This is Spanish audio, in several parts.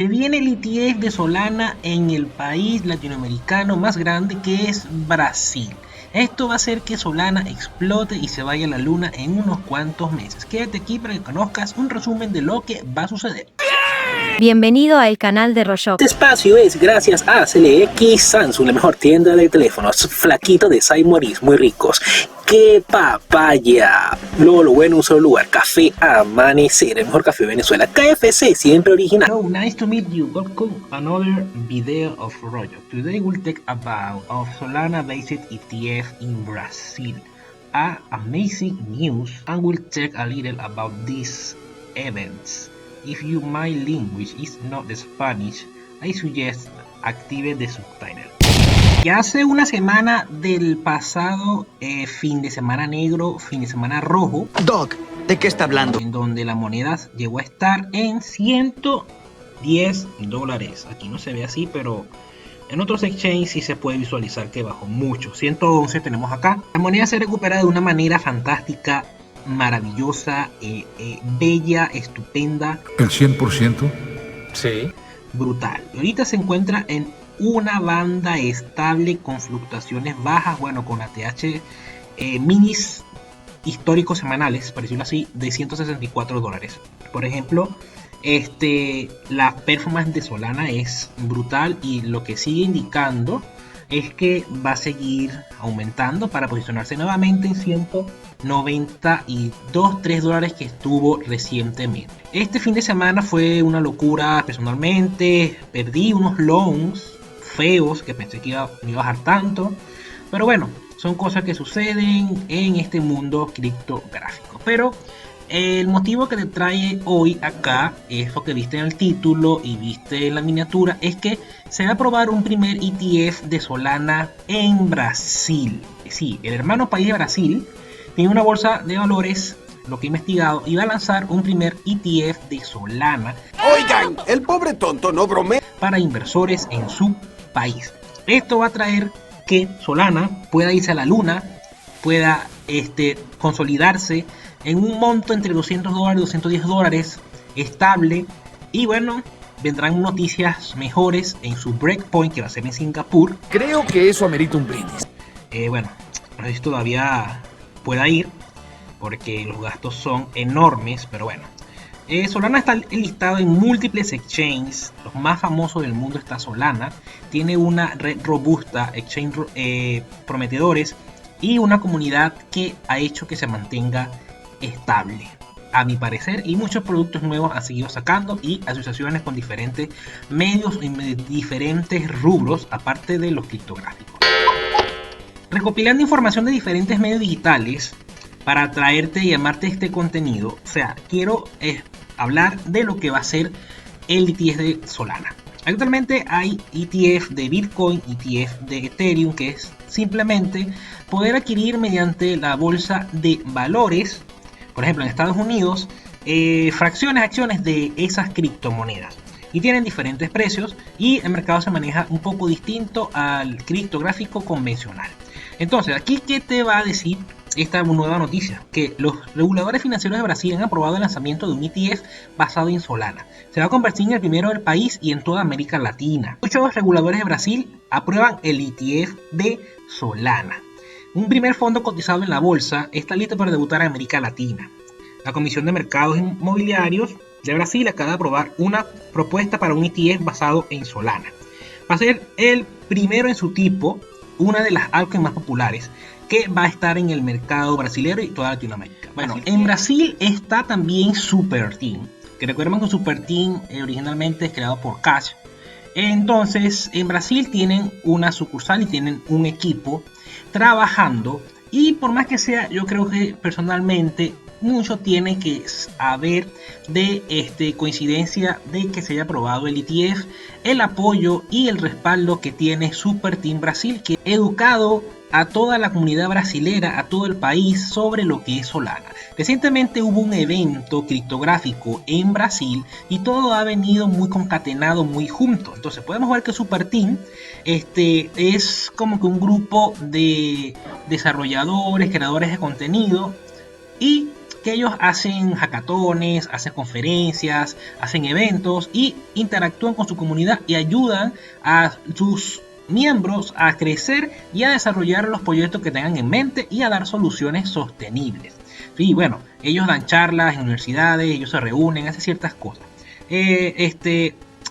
Se viene el ETF de Solana en el país latinoamericano más grande, que es Brasil. Esto va a hacer que Solana explote y se vaya a la luna en unos cuantos meses. Quédate aquí para que conozcas un resumen de lo que va a suceder. Bienvenido al canal de Royok. Este espacio es gracias a CLX Samsung, la mejor tienda de teléfonos. Flaquito de Saimoris, muy ricos. ¡Qué papaya! Luego lo bueno, un solo lugar. Café Amanecer, el mejor café de Venezuela. KFC, siempre original. Hello, nice to meet you. Welcome another video of Royok. Today we'll talk about Solana based ETF in Brazil. Amazing news, and we'll talk a little about these events. If my language is not Spanish, I suggest active the subtitle. Ya hace una semana del pasado fin de semana negro, fin de semana rojo. Doc, ¿de qué está hablando? En donde la moneda llegó a estar en $110. Aquí no se ve así, pero en otros exchanges sí se puede visualizar que bajó mucho. 111 tenemos acá. La moneda se recupera de una manera fantástica, maravillosa, bella, estupenda. ¿El 100%? Sí. Brutal. Y ahorita se encuentra en una banda estable con fluctuaciones bajas, bueno, con ATH minis históricos semanales, por decirlo así, de $164. Por ejemplo, la performance de Solana es brutal y lo que sigue indicando es que va a seguir aumentando para posicionarse nuevamente en $192.3 que estuvo recientemente. Este fin de semana fue una locura personalmente. Perdí unos longs feos que pensé que iba a bajar tanto, pero bueno, son cosas que suceden en este mundo criptográfico. Pero el motivo que te trae hoy acá es lo que viste en el título y viste en la miniatura, es que se va a probar un primer ETF de Solana en Brasil. Sí, el hermano país de Brasil tiene una bolsa de valores, lo que he investigado, y va a lanzar un primer ETF de Solana. Oigan, el pobre tonto no bromea. Para inversores en su país. Esto va a traer que Solana pueda irse a la luna, pueda consolidarse en un monto entre $200 y $210 estable, y bueno, vendrán noticias mejores en su breakpoint que va a ser en Singapur. Creo que eso amerita un brindis. Bueno, no sé si todavía pueda ir porque los gastos son enormes, pero bueno. Solana está listado en múltiples exchanges. Los más famosos del mundo está Solana. Tiene una red robusta, exchange prometedores y una comunidad que ha hecho que se mantenga estable, a mi parecer, y muchos productos nuevos han seguido sacando y asociaciones con diferentes medios y diferentes rubros, aparte de los criptográficos. Recopilando información de diferentes medios digitales para traerte y llamarte este contenido, o sea, quiero hablar de lo que va a ser el ETF de Solana. Actualmente hay ETF de Bitcoin, ETF de Ethereum, que es simplemente poder adquirir mediante la bolsa de valores, por ejemplo en Estados Unidos, acciones de esas criptomonedas. Y tienen diferentes precios y el mercado se maneja un poco distinto al criptográfico convencional. Entonces, aquí, ¿qué te va a decir esta nueva noticia? Que los reguladores financieros de Brasil han aprobado el lanzamiento de un ETF basado en Solana. Se va a convertir en el primero del país y en toda América Latina. Muchos reguladores de Brasil aprueban el ETF de Solana. Un primer fondo cotizado en la bolsa está listo para debutar en América Latina. La Comisión de Mercados Inmobiliarios de Brasil acaba de aprobar una propuesta para un ETF basado en Solana. Va a ser el primero en su tipo, una de las altcoins más populares, que va a estar en el mercado brasileño y toda Latinoamérica. Bueno, en Brasil está también Superteam, que recuerden que Superteam originalmente es creado por Cash. Entonces, en Brasil tienen una sucursal y tienen un equipo trabajando, y por más que sea, yo creo que personalmente mucho tiene que haber de coincidencia de que se haya aprobado el ETF, el apoyo y el respaldo que tiene Superteam Brasil, que ha educado a toda la comunidad brasilera, a todo el país, sobre lo que es Solana. Recientemente hubo un evento criptográfico en Brasil y todo ha venido muy concatenado, muy junto. Entonces podemos ver que Superteam es como que un grupo de desarrolladores, creadores de contenido, y que ellos hacen hackatones, hacen conferencias, hacen eventos y interactúan con su comunidad y ayudan a sus miembros a crecer y a desarrollar los proyectos que tengan en mente y a dar soluciones sostenibles. Y bueno, ellos dan charlas en universidades, ellos se reúnen, hacen ciertas cosas.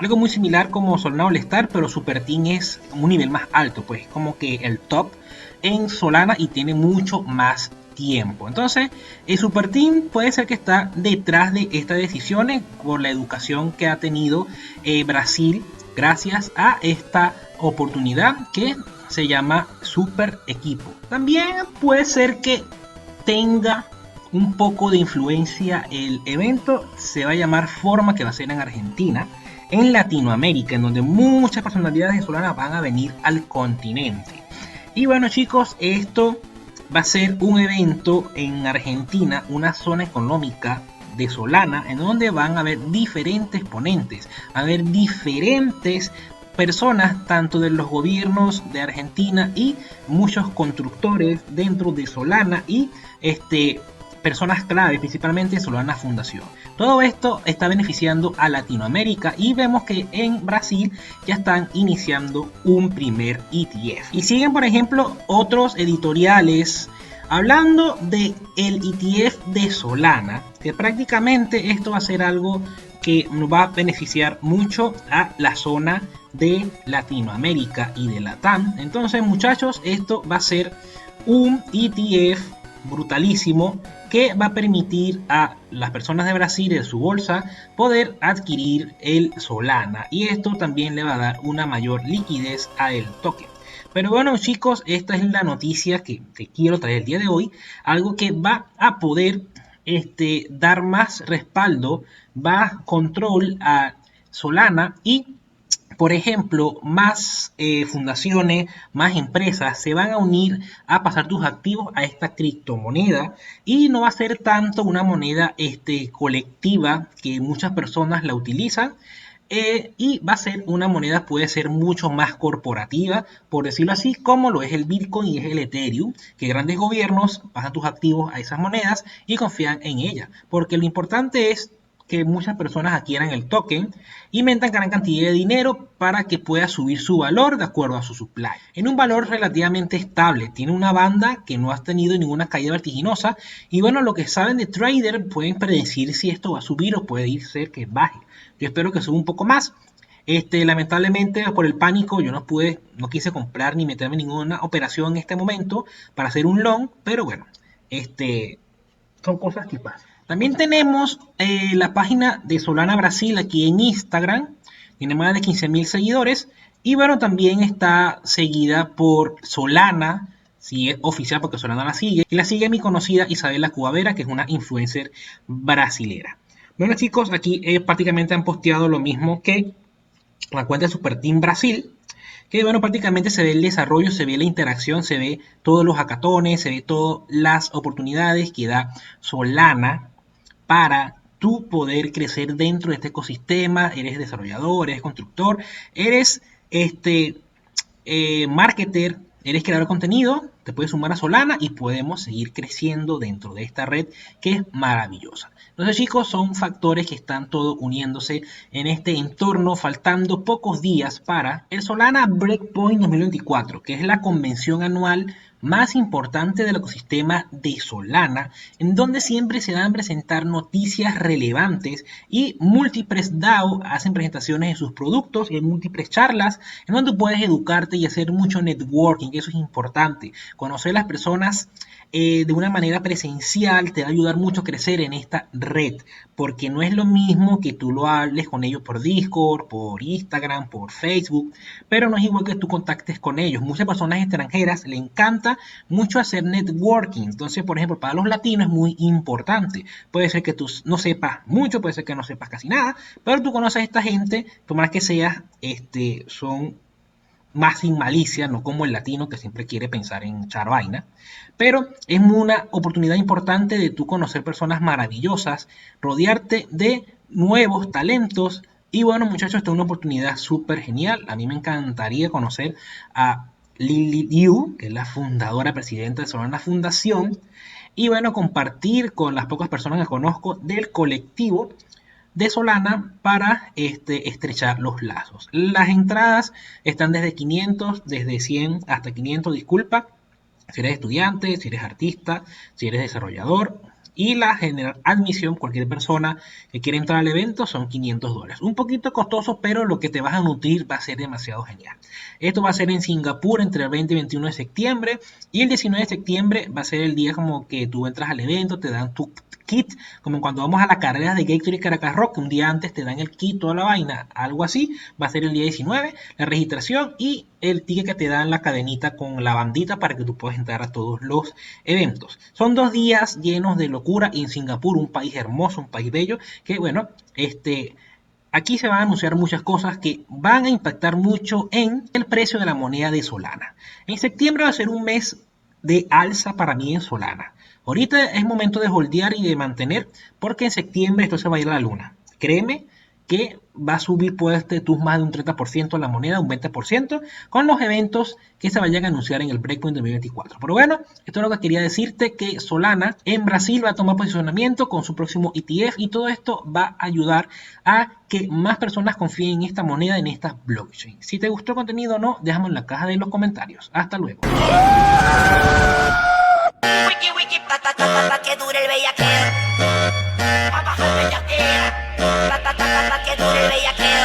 Algo muy similar como Solana All Star, pero Super Team es un nivel más alto, pues como que el top en Solana y tiene mucho más tiempo. Entonces, el Super Team puede ser que está detrás de estas decisiones por la educación que ha tenido Brasil gracias a esta oportunidad que se llama Super Equipo. También puede ser que tenga un poco de influencia el evento, se va a llamar Forma, que va a ser en Argentina, en Latinoamérica, en donde muchas personalidades de Solana van a venir al continente. Y bueno, chicos, esto va a ser un evento en Argentina, una zona económica de Solana, en donde van a haber diferentes ponentes, a haber diferentes personas, tanto de los gobiernos de Argentina y muchos constructores dentro de Solana y personas clave, principalmente Solana Fundación. Todo esto está beneficiando a Latinoamérica y vemos que en Brasil ya están iniciando un primer ETF. Y siguen, por ejemplo, otros editoriales hablando de el ETF de Solana, que prácticamente esto va a ser algo que nos va a beneficiar mucho a la zona de Latinoamérica y de Latam. Entonces, muchachos, esto va a ser un ETF brutalísimo que va a permitir a las personas de Brasil en su bolsa poder adquirir el Solana, y esto también le va a dar una mayor liquidez a el token. Pero bueno, chicos, esta es la noticia que te quiero traer el día de hoy, algo que va a poder dar más respaldo, más control a Solana y, por ejemplo, más fundaciones, más empresas se van a unir a pasar tus activos a esta criptomoneda, y no va a ser tanto una moneda colectiva que muchas personas la utilizan, y va a ser una moneda, puede ser mucho más corporativa, por decirlo así, como lo es el Bitcoin y es el Ethereum, que grandes gobiernos pasan tus activos a esas monedas y confían en ellas, porque lo importante es que muchas personas adquieran el token y metan gran cantidad de dinero para que pueda subir su valor de acuerdo a su supply. En un valor relativamente estable, tiene una banda que no ha tenido ninguna caída vertiginosa, y bueno, lo que saben de trader pueden predecir si esto va a subir o puede ser que baje. Yo espero que suba un poco más. Lamentablemente por el pánico yo no quise comprar ni meterme en ninguna operación en este momento para hacer un long, pero bueno, son cosas que pasan. También tenemos la página de Solana Brasil aquí en Instagram, tiene más de 15.000 seguidores, y bueno, también está seguida por Solana, si es oficial porque Solana la sigue, y la sigue mi conocida Isabela Cubavera, que es una influencer brasilera. Bueno, chicos, aquí prácticamente han posteado lo mismo que la cuenta de Super Team Brasil, que bueno, prácticamente se ve el desarrollo, se ve la interacción, se ve todos los hackatones, se ve todas las oportunidades que da Solana para tú poder crecer dentro de este ecosistema. Eres desarrollador, eres constructor, eres marketer, eres creador de contenido, te puedes sumar a Solana y podemos seguir creciendo dentro de esta red que es maravillosa. Entonces, chicos, son factores que están todos uniéndose en este entorno, faltando pocos días para el Solana Breakpoint 2024, que es la convención anual más importante del ecosistema de Solana, en donde siempre se dan a presentar noticias relevantes, y múltiples DAO hacen presentaciones de sus productos y hay múltiples charlas en donde puedes educarte y hacer mucho networking, que eso es importante. Conocer a las personas de una manera presencial te va a ayudar mucho a crecer en esta red, porque no es lo mismo que tú lo hables con ellos por Discord, por Instagram, por Facebook, pero no es igual que tú contactes con ellos. Muchas personas extranjeras les encanta mucho hacer networking, entonces, por ejemplo, para los latinos es muy importante. Puede ser que tú no sepas mucho, puede ser que no sepas casi nada, pero tú conoces a esta gente, por más que seas, son más sin malicia, no como el latino que siempre quiere pensar en echar vaina, pero es una oportunidad importante de tú conocer personas maravillosas, rodearte de nuevos talentos, y bueno, muchachos, esta es una oportunidad súper genial. A mí me encantaría conocer a Lily Liu, que es la fundadora, presidenta de Solana Fundación, y bueno, compartir con las pocas personas que conozco del colectivo de Solana para estrechar los lazos. Las entradas están desde 500, desde 100 hasta 500, disculpa, si eres estudiante, si eres artista, si eres desarrollador. Y la general admisión, cualquier persona que quiera entrar al evento, son $500. Un poquito costoso, pero lo que te vas a nutrir va a ser demasiado genial. Esto va a ser en Singapur entre el 20 y 21 de septiembre. Y el 19 de septiembre va a ser el día como que tú entras al evento, te dan tu kit, como cuando vamos a la carrera de Gatorade y Caracas Rock, un día antes te dan el kit, toda la vaina, algo así. Va a ser el día 19, la registración y el ticket que te dan la cadenita con la bandita para que tú puedas entrar a todos los eventos. Son 2 días llenos de locura en Singapur, un país hermoso, un país bello, que bueno, aquí se van a anunciar muchas cosas que van a impactar mucho en el precio de la moneda de Solana. En septiembre va a ser un mes de alza para mí en Solana. Ahorita es momento de holdear y de mantener, porque en septiembre esto se va a ir a la luna. Créeme que va a subir pues tus más de un 30% la moneda, un 20%, con los eventos que se vayan a anunciar en el Breakpoint 2024. Pero bueno, esto es lo que quería decirte, que Solana en Brasil va a tomar posicionamiento con su próximo ETF y todo esto va a ayudar a que más personas confíen en esta moneda, en esta blockchain. Si te gustó el contenido o no, déjame en la caja de los comentarios. Hasta luego. Wiki wiki pa que dure el bellaqueo. Pa bajar bellaqueo. Pa que dure el bellaqueo.